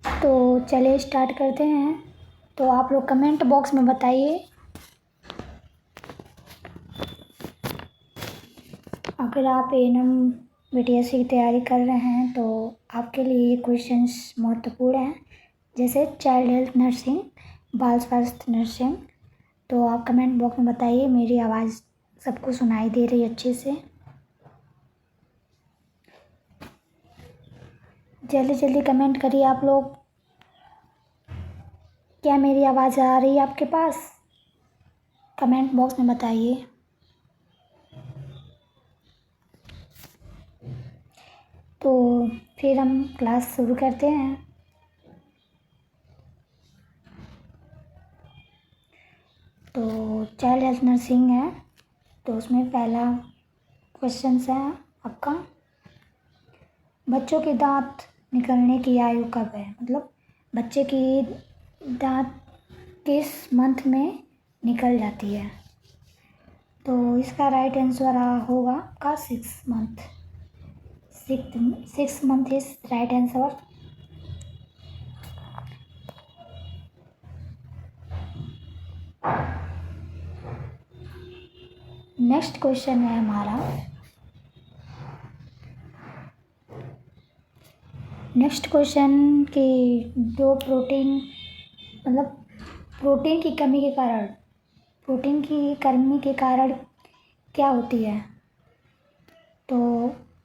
तो चलिए स्टार्ट करते हैं। तो आप लोग कमेंट बॉक्स में बताइए अगर आप एएनएम बीटीएस की तैयारी कर रहे हैं तो आपके लिए ये क्वेश्चंस महत्वपूर्ण हैं, जैसे चाइल्ड हेल्थ नर्सिंग, बाल स्वास्थ्य नर्सिंग। तो आप कमेंट बॉक्स में बताइए। मेरी आवाज़ सबको सुनाई दे रही है अच्छे से? जल्दी जल्दी कमेंट करिए आप लोग। क्या मेरी आवाज़ आ रही है आपके पास? कमेंट बॉक्स में बताइए। तो फिर हम क्लास शुरू करते हैं। तो चाइल्ड हेल्थ नर्सिंग है, तो उसमें पहला क्वेश्चन है आपका, बच्चों के दांत निकलने की आयु कब है? मतलब बच्चे की दांत किस मंथ में निकल जाती है? तो इसका राइट आंसर होगा आपका 6 month. 6 month is right answer. Next question है हमारा, नेक्स्ट क्वेश्चन कि दो प्रोटीन, मतलब प्रोटीन की कमी के कारण, प्रोटीन की कमी के कारण क्या होती है? तो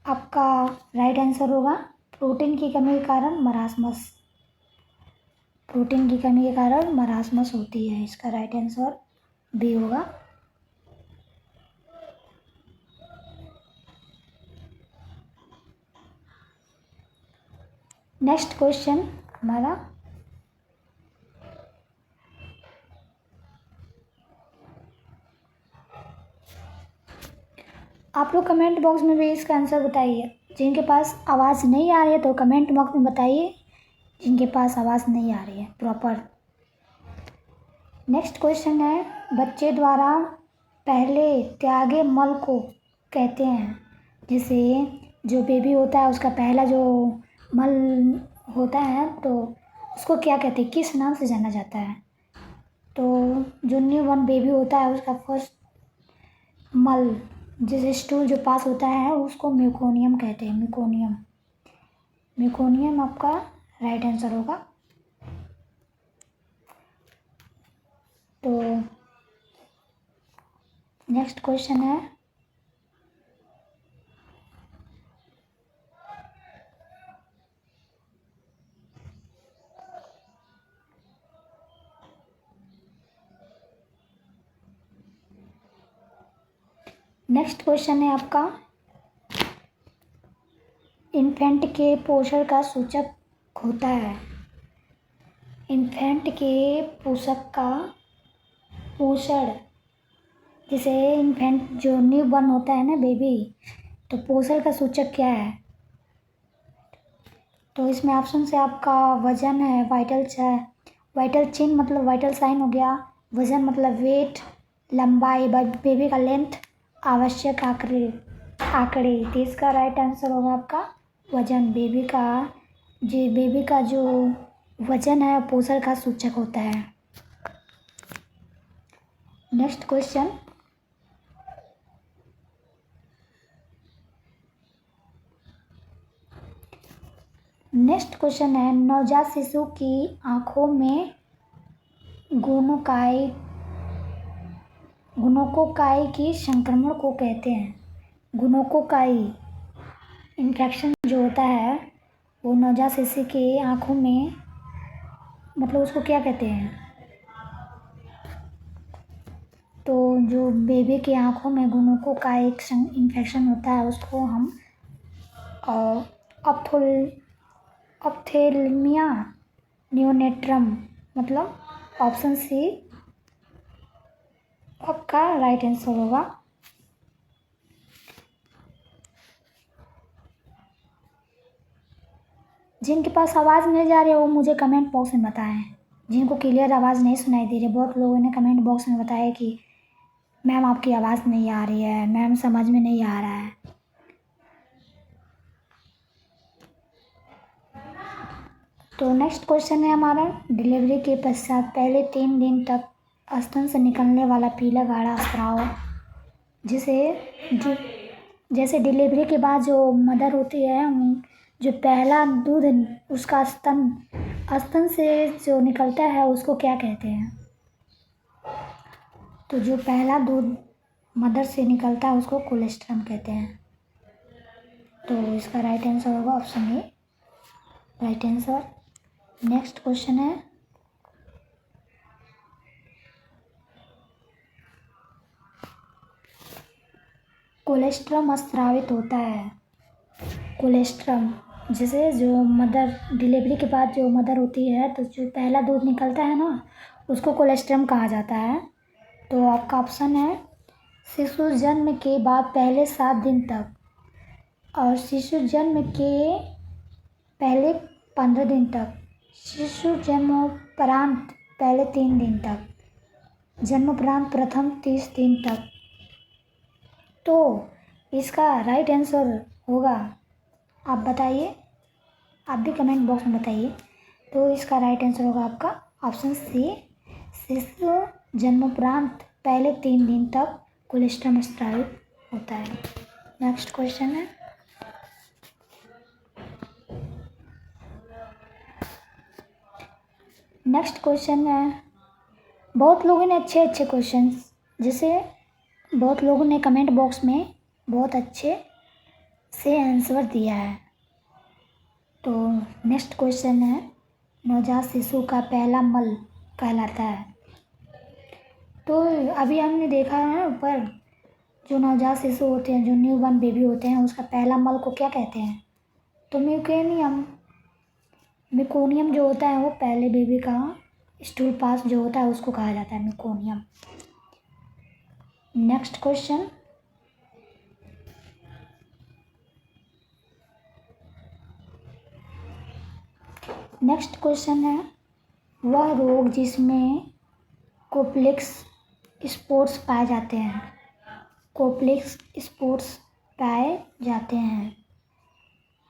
आपका राइट आंसर होगा प्रोटीन की कमी के कारण मरासमस। प्रोटीन की कमी के कारण मरासमस होती है। इसका राइट आंसर बी होगा। नेक्स्ट क्वेश्चन हमारा, आप लोग कमेंट बॉक्स में भी इसका आंसर बताइए। जिनके पास आवाज़ नहीं आ रही है तो कमेंट बॉक्स में बताइए, जिनके पास आवाज़ नहीं आ रही है प्रॉपर। नेक्स्ट क्वेश्चन है, बच्चे द्वारा पहले त्यागे मल को कहते हैं? जैसे जो बेबी होता है उसका पहला जो मल होता है तो उसको क्या कहते हैं, किस नाम से जाना जाता है? तो जो न्यू बॉर्न बेबी होता है उसका फर्स्ट मल, जैसे स्टूल जो पास होता है उसको म्यूकोनियम कहते हैं। म्यूकोनियम, म्यूकोनियम आपका राइट आंसर होगा। तो नेक्स्ट क्वेश्चन है, नेक्स्ट क्वेश्चन है आपका, इन्फेंट के पोषण का सूचक होता है? इन्फेंट के पोषक का पोषण, जैसे इन्फेंट जो न्यू बॉर्न होता है ना बेबी, तो पोषण का सूचक क्या है? तो इसमें ऑप्शन से आपका वजन है, वाइटल चिन्ह मतलब वाइटल साइन हो गया, वजन मतलब वेट, लंबाई बेबी का लेंथ, आवश्यक आंकड़े। तो इसका राइट आंसर होगा आपका वजन। बेबी का जो वजन है पोषण का सूचक होता है। नेक्स्ट क्वेश्चन, नेक्स्ट क्वेश्चन है, नवजात शिशु की आंखों में गोनोकोकाई की संक्रमण को कहते हैं? गोनोकोकाई इन्फेक्शन जो होता है वो नवजात शिशु की आंखों में, मतलब उसको क्या कहते हैं? तो जो बेबी की आंखों में गोनोकोकाई इन्फेक्शन होता है उसको हम ऑप्थेल्मिया नियोनेट्रम, मतलब ऑप्शन सी आपका राइट आंसर होगा। जिनके पास आवाज़ नहीं जा रही है वो मुझे कमेंट बॉक्स में बताएं। जिनको क्लियर आवाज़ नहीं सुनाई दे रही, बहुत लोगों ने कमेंट बॉक्स में बताया कि मैम आपकी आवाज़ नहीं आ रही है, मैम समझ में नहीं आ रहा है। तो नेक्स्ट क्वेश्चन है हमारा, डिलीवरी के पश्चात पहले 3 दिन तक स्तन से निकलने वाला पीला गाढ़ा स्राव, जिसे जो जैसे डिलीवरी के बाद जो मदर होती है जो पहला दूध उसका स्तन से जो निकलता है उसको क्या कहते हैं? तो जो पहला दूध मदर से निकलता है उसको कोलेस्ट्रम कहते हैं। तो इसका राइट आंसर होगा option A, right answer. Next question है, कोलेस्ट्रम स्रावित होता है। कोलेस्ट्रम जैसे जो मदर डिलीवरी के बाद जो मदर होती है तो जो पहला दूध निकलता है ना उसको कोलेस्ट्रम कहा जाता है। तो आपका ऑप्शन है शिशु जन्म के बाद पहले 7 दिन तक, और शिशु जन्म के पहले 15 दिन तक, शिशु जन्मोपरांत पहले 3 दिन तक, जन्मोपरांत प्रथम 30 दिन तक। तो इसका राइट आंसर होगा, आप बताइए, आप भी कमेंट बॉक्स में बताइए। तो इसका राइट आंसर होगा आपका ऑप्शन सी, शिशु जन्मोपरांत पहले 3 दिन तक कोलेस्ट्रम स्रावित होता है। नेक्स्ट क्वेश्चन है, नेक्स्ट क्वेश्चन है, बहुत लोगों ने अच्छे क्वेश्चंस, जैसे बहुत लोगों ने कमेंट बॉक्स में बहुत अच्छे से आंसर दिया है। तो नेक्स्ट क्वेश्चन है, नवजात शिशु का पहला मल कहलाता है। तो अभी हमने देखा है ऊपर, जो नवजात शिशु होते हैं, जो न्यू बॉर्न बेबी होते हैं, उसका पहला मल को क्या कहते हैं? तो मेकोनियम जो होता है वो पहले बेबी का स्टूल पास जो होता है उसको कहा जाता है meconium. Next question, next question है, वह रोग जिसमें कॉम्प्लेक्स स्पोर्ट्स पाए जाते हैं, कॉम्प्लेक्स स्पोर्ट्स पाए जाते हैं।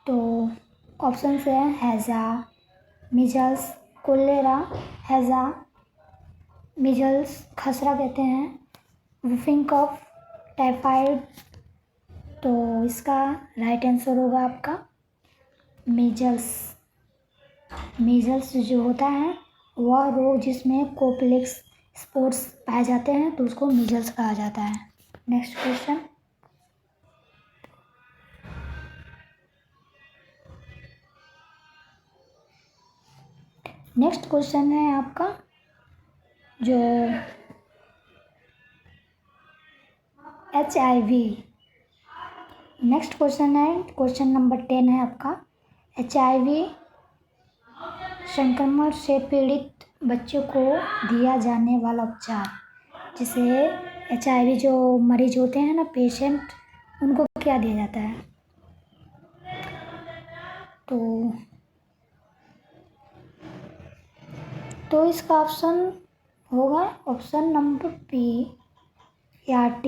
तो ऑप्शन है हैजा, मिजल्स, कोलेरा, हैजा, मिजल्स खसरा कहते हैं, वुफिंग कफ, टाइफाइड। तो इसका राइट आंसर होगा आपका मीजल्स। मीजल्स जो होता है वह रोग जिसमें कॉम्प्लेक्स स्पोर्ट्स पाए जाते हैं तो उसको मीजल्स कहा जाता है। नेक्स्ट क्वेश्चन, नेक्स्ट क्वेश्चन है आपका जो HIV। नेक्स्ट क्वेश्चन है, क्वेश्चन नंबर 10 है आपका, HIV संक्रमण से पीड़ित बच्चों को दिया जाने वाला उपचार, जिसे HIV जो मरीज होते हैं ना पेशेंट, उनको क्या दिया जाता है? तो इसका ऑप्शन होगा option number B, ART।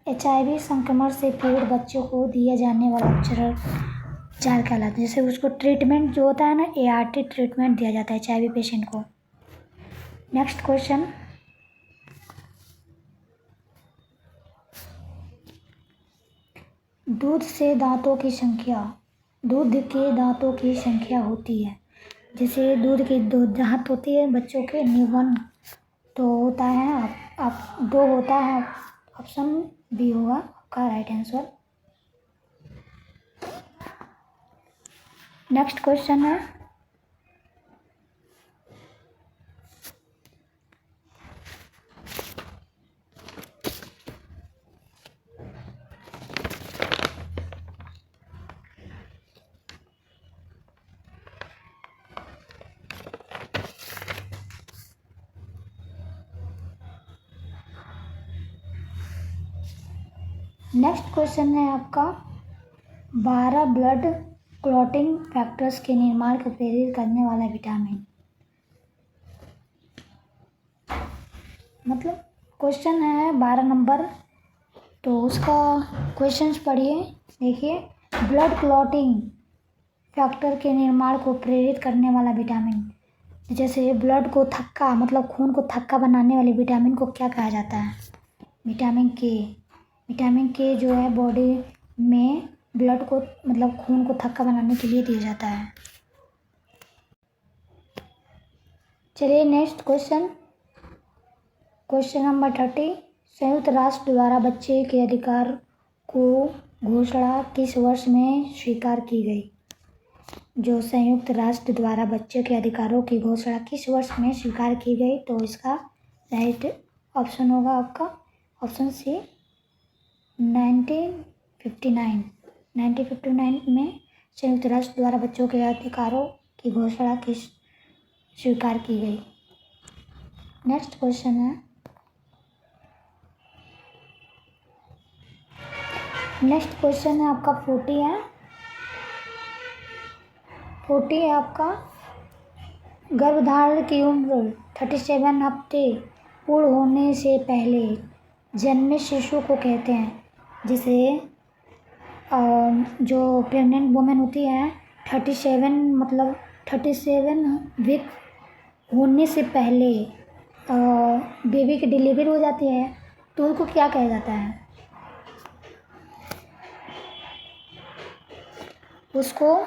HIV संक्रमण से पीड़ित बच्चों को दिया जाने वाला उपचार कहलाता है, जैसे उसको ट्रीटमेंट जो होता है ना ART ट्रीटमेंट दिया जाता है HIV पेशेंट को। नेक्स्ट क्वेश्चन, दूध के दांतों की संख्या होती है, जैसे दूध की 2 दांत होती है बच्चों के न्यूबॉर्न, तो होता है आप 2 होता है, ऑप्शन बी होगा आपका राइट आंसर। नेक्स्ट क्वेश्चन है, नेक्स्ट क्वेश्चन है आपका 12 ब्लड क्लॉटिंग फैक्टर्स के निर्माण को प्रेरित करने वाला विटामिन। मतलब क्वेश्चन है 12 नंबर, तो उसका क्वेश्चंस पढ़िए, देखिए। ब्लड क्लॉटिंग फैक्टर के निर्माण को प्रेरित करने वाला विटामिन। जैसे ब्लड को थक्का मतलब खून को थक्का बनाने वाले विटामिन को क्या कहा जाता है? विटामिन के। विटामिन के जो है बॉडी में ब्लड को मतलब खून को थक्का बनाने के लिए दिया जाता है। चलिए नेक्स्ट क्वेश्चन, क्वेश्चन नंबर 30। संयुक्त राष्ट्र द्वारा बच्चे के अधिकार को घोषणा किस वर्ष में स्वीकार की गई? जो संयुक्त राष्ट्र द्वारा बच्चों के अधिकारों की घोषणा किस वर्ष में स्वीकार की गई? तो इसका राइट ऑप्शन होगा आपका ऑप्शन सी 1959। 1959 में संयुक्त राष्ट्र द्वारा बच्चों के अधिकारों की घोषणा किस स्वीकार की गई। नेक्स्ट क्वेश्चन है, नेक्स्ट क्वेश्चन है आपका 40 है। 40 है आपका, गर्भधारण की उम्र 37 हफ्ते पूर्ण होने से पहले जन्मे शिशु को कहते हैं। जिसे जो प्रेग्नेंट वुमेन होती है 37 मतलब 37 वीक होने से पहले बेबी की डिलीवरी हो जाती है तो उनको क्या कहा जाता है? उसको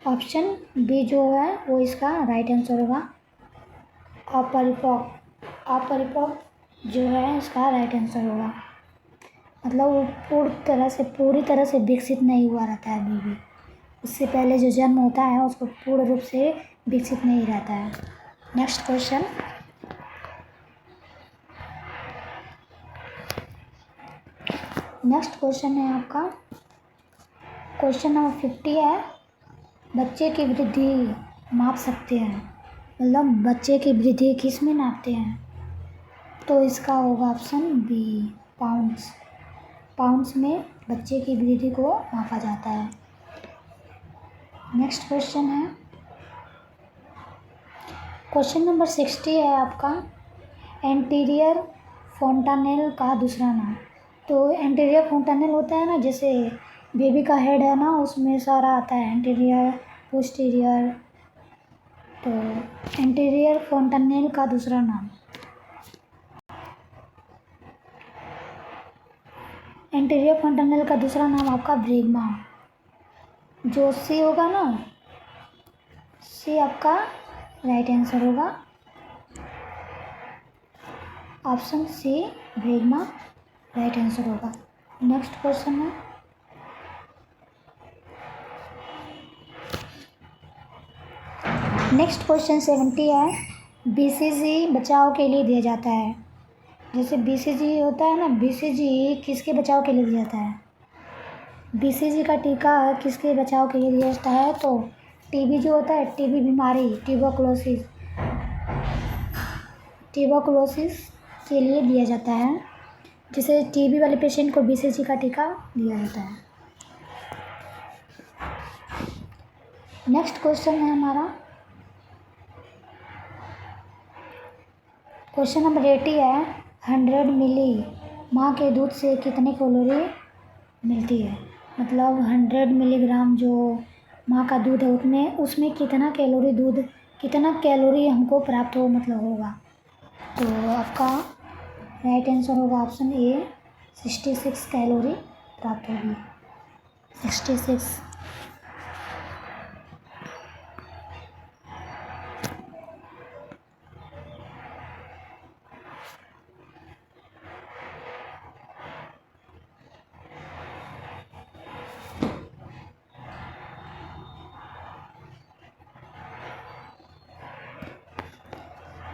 ऑप्शन बी जो है वो इसका राइट आंसर होगा, अपरिपक्व जो है इसका राइट आंसर होगा। मतलब वो पूरी तरह से विकसित नहीं हुआ रहता है बेबी। उससे पहले जो जन्म होता है उसको पूर्ण रूप से विकसित नहीं रहता है। नेक्स्ट क्वेश्चन, नेक्स्ट क्वेश्चन है आपका क्वेश्चन नंबर 50 है। बच्चे की वृद्धि माप सकते हैं, मतलब बच्चे की वृद्धि किस में नापते हैं? तो इसका होगा ऑप्शन बी पाउंड्स। पाउंड्स में बच्चे की वृद्धि को मापा जाता है। नेक्स्ट क्वेश्चन है, क्वेश्चन नंबर 60 है आपका, एंटीरियर फोंटानेल का दूसरा नाम। तो एंटीरियर फोंटानेल होता है ना, जैसे बेबी का हेड है ना उसमें सारा आता है एंटीरियर पोस्टीरियर। तो एंटीरियर फोंटानेल का दूसरा नाम, एंटीरियर फोंटानेल का दूसरा नाम आपका ब्रेगमा। जो सी होगा ना, सी आपका राइट आंसर होगा, ऑप्शन सी ब्रेगमा राइट आंसर होगा। नेक्स्ट क्वेश्चन है, नेक्स्ट क्वेश्चन 70 है। बीसीजी बचाव के लिए दिया जाता है। जैसे बीसीजी होता है ना, बीसीजी किसके बचाव के लिए दिया जाता है? बीसीजी का टीका किसके बचाव के लिए दिया जाता है? तो टीबी जो होता है, टीबी बीमारी, ट्यूबरकुलोसिस के लिए दिया जाता है। जिसे टीबी वाले पेशेंट को बीसीजी का टीका दिया जाता है। नेक्स्ट क्वेश्चन है हमारा क्वेश्चन नंबर 80 है। 100 मिली माँ के दूध से कितने कैलोरी मिलती है? मतलब 100 मिलीग्राम जो माँ का दूध है उसमें कितना कैलोरी हमको प्राप्त होगा। तो आपका राइट आंसर होगा ऑप्शन ए 66 कैलोरी प्राप्त होगी, 66।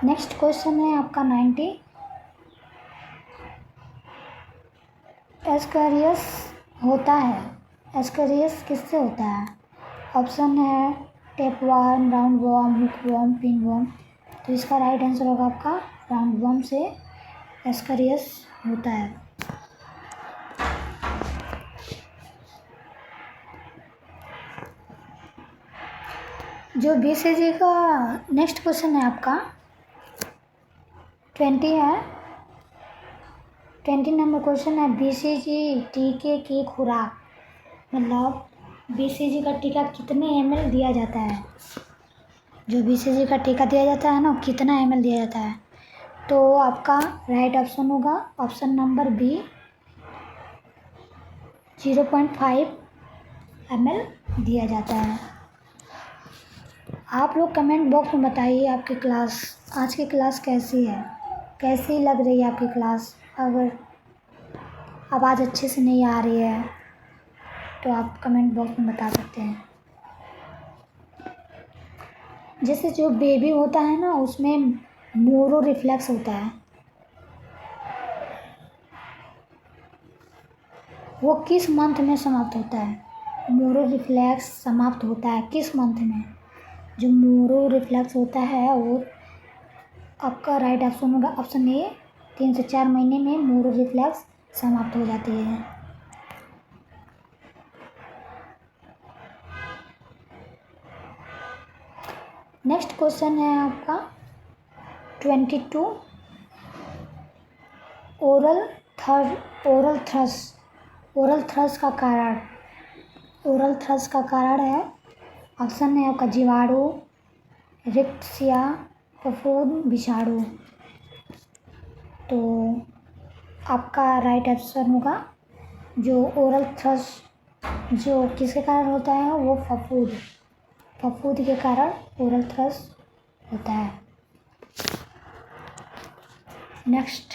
नेक्स्ट क्वेश्चन है आपका 90। एस्करियस होता है, एस्करियस किससे होता है? ऑप्शन है tapeworm, round worm, hook worm, pin worm. तो इसका राइट आंसर होगा आपका राउंड वर्म से एस्करियस होता है। जो बीसीजी का नेक्स्ट क्वेश्चन है आपका 20 है। 20 नंबर क्वेश्चन है, बीसीजी टीके की खुराक, मतलब BCG का टीका कितने ml दिया जाता है? जो BCG का टीका दिया जाता है ना, कितना ml दिया जाता है? तो आपका राइट ऑप्शन होगा ऑप्शन नंबर बी, 0.5 ml दिया जाता है। आप लोग कमेंट बॉक्स में बताइए आपकी क्लास, आज की क्लास कैसी है, कैसी लग रही है आपकी क्लास। अगर आवाज़ अच्छे से नहीं आ रही है तो आप कमेंट बॉक्स में बता सकते हैं। जैसे जो बेबी होता है ना, उसमें मोरो रिफ्लेक्स होता है, वो किस मंथ में समाप्त होता है? मोरो रिफ्लेक्स समाप्त होता है किस मंथ में? जो मोरो रिफ्लेक्स होता है वो आपका राइट ऑप्शन होगा ऑप्शन ए, 3 से 4 महीने में मोरो रिफ्लेक्स समाप्त हो जाती है। नेक्स्ट क्वेश्चन है आपका 22, ओरल थ्रस का कारण, ओरल थ्रस का कारण है, ऑप्शन है आपका जीवाणु, रिक्सिया, फफूंद, विषाणु। तो आपका राइट ऑप्शन होगा जो ओरल थ्रस जो किसके कारण होता है वो फफूंद के कारण ओरल थ्रस होता है। नेक्स्ट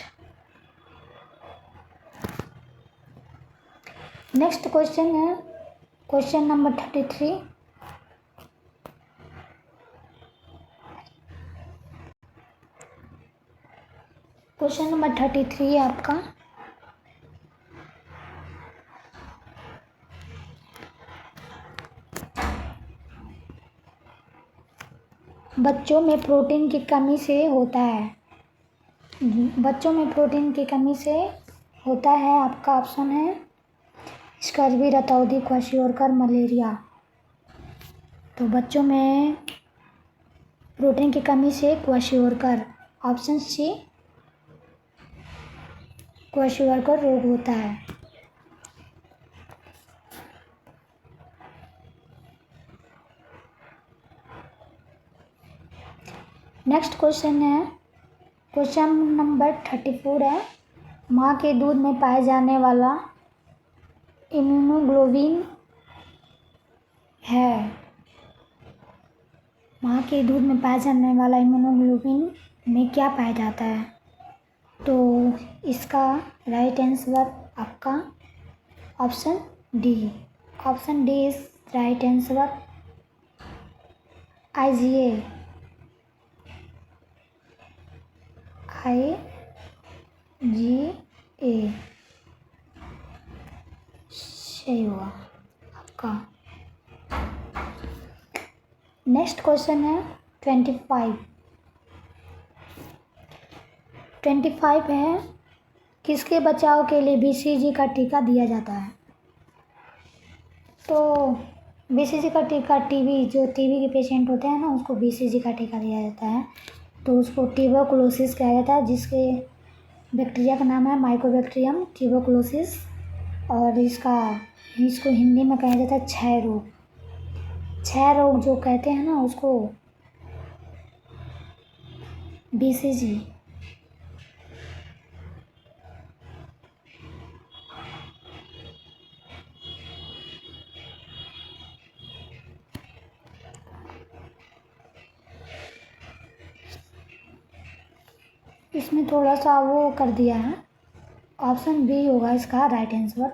क्वेश्चन है क्वेश्चन नंबर 33। क्वेश्चन नंबर 33 है आपका, बच्चों में प्रोटीन की कमी से होता है, बच्चों में प्रोटीन की कमी से होता है। आपका ऑप्शन है स्कर्वी, रतौंधी, क्वाशियोरकर, मलेरिया। तो बच्चों में प्रोटीन की कमी से क्वाशियोरकर, ऑप्शन सी, क्वाशियोरकर रोग होता है। नेक्स्ट क्वेश्चन है क्वेश्चन नंबर 34 है, माँ के दूध में पाए जाने वाला इम्यूनोग्लोबिन है, माँ के दूध में पाए जाने वाला इम्यूनोग्लोबिन में क्या पाया जाता है? तो इसका राइट आंसर आपका option D is right answer, IgA, सही हुआ आपका। नेक्स्ट क्वेश्चन है 25 है, किसके बचाव के लिए BCG का टीका दिया जाता है? तो BCG का टीका जो टीबी के पेशेंट होते हैं ना, उसको BCG का टीका दिया जाता है। तो उसको ट्यूबरकुलोसिस कहा जाता है, जिसके बैक्टीरिया का नाम है माइकोबैक्टीरियम ट्यूबरकुलोसिस, और इसको हिंदी में कहा जाता है क्षय रोग जो कहते हैं ना उसको BCG। इसमें थोड़ा सा वो कर दिया है, ऑप्शन बी होगा इसका राइट आंसर।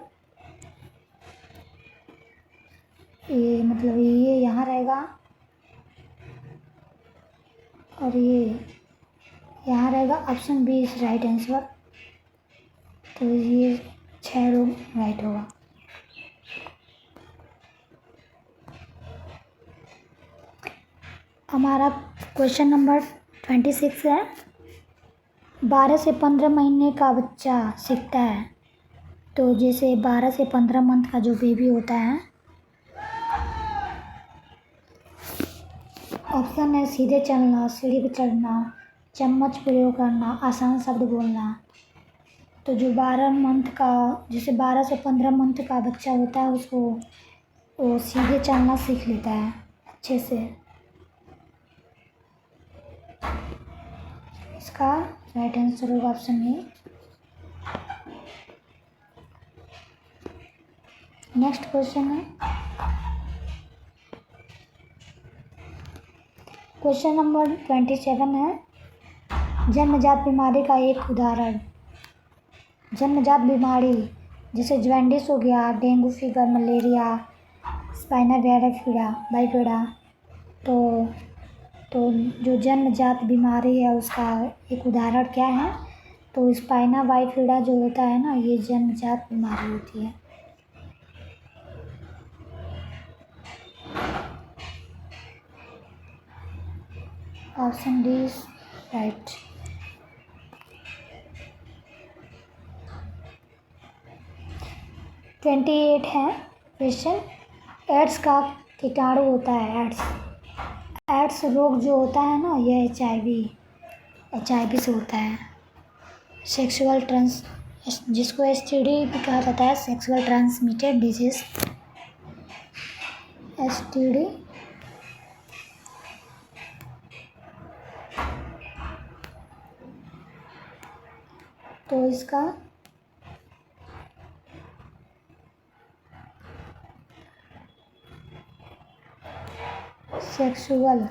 ये मतलब ये यहाँ रहेगा और ये यहाँ रहेगा, option B is right answer. तो ये 6 रोग राइट होगा। हमारा क्वेश्चन नंबर 26 है, 12 से 15 महीने का बच्चा सीखता है। तो जैसे 12 से 15 मंथ का जो बेबी होता है, ऑप्शन है सीधे चलना, सीढ़ी पर चढ़ना, चम्मच प्रयोग करना, आसान शब्द बोलना। तो जो 12 मंथ का, जैसे 12 से 15 मंथ का बच्चा होता है उसको वो सीधे चलना सीख लेता है अच्छे से। इसका राइट आंसर होगा ऑप्शन ए। नेक्स्ट क्वेश्चन है क्वेश्चन नंबर 27 है, जन्मजात बीमारी का एक उदाहरण। जन्मजात बीमारी जैसे ज्वेंडिस हो गया, dengue fever, malaria, spinal bifida. तो जो जन्मजात बीमारी है उसका एक उदाहरण क्या है? तो स्पाइना बाइफिडा जो होता है ना, ये जन्मजात बीमारी होती है। Option D is right. Twenty 28 है क्वेश्चन, एड्स का कीटाणु होता है। एड्स रोग जो होता है ना, यह एच आई वी से होता है। सेक्सुअल ट्रांस जिसको STD भी कहा जाता है, सेक्सुअल ट्रांसमिटेड डिजीज, STD। तो इसका सेक्सुअल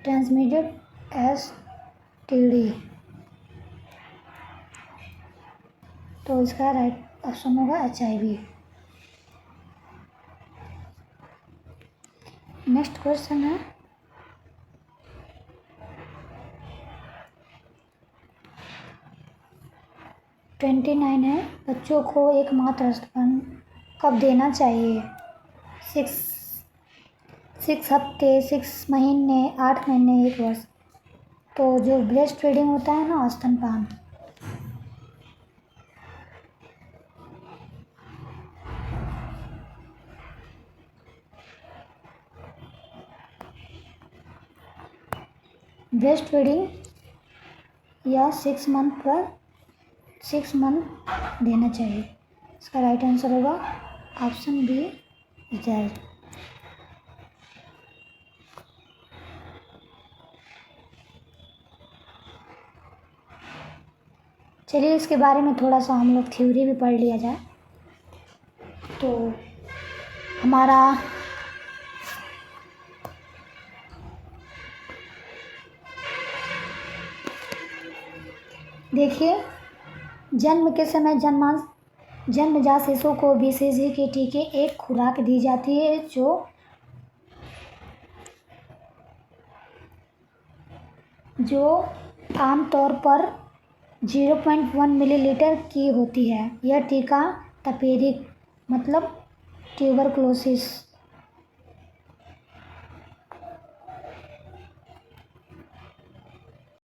ट्रांसमिटेड STD। तो इसका राइट ऑप्शन होगा HIV। नेक्स्ट क्वेश्चन है ट्वेंटी 29 है, बच्चों को एक मात्र स्तन कब देना चाहिए? 6 हफ्ते, 6 महीने, 8 महीने, 1 वर्ष। तो जो ब्रेस्ट फीडिंग होता है ना, स्तनपान, ब्रेस्ट फीडिंग या 6 मंथ देना चाहिए। इसका राइट आंसर होगा ऑप्शन बी राइट। चलिए इसके बारे में थोड़ा सा हम लोग थ्योरी भी पढ़ लिया जाए। तो हमारा देखिए, जन्म के समय जन्मजात शिशु को BCG के टीके एक खुराक दी जाती है जो आमतौर पर 0.1 मिलीलीटर की होती है। यह टीका तपेदिक मतलब ट्यूबरक्लोसिस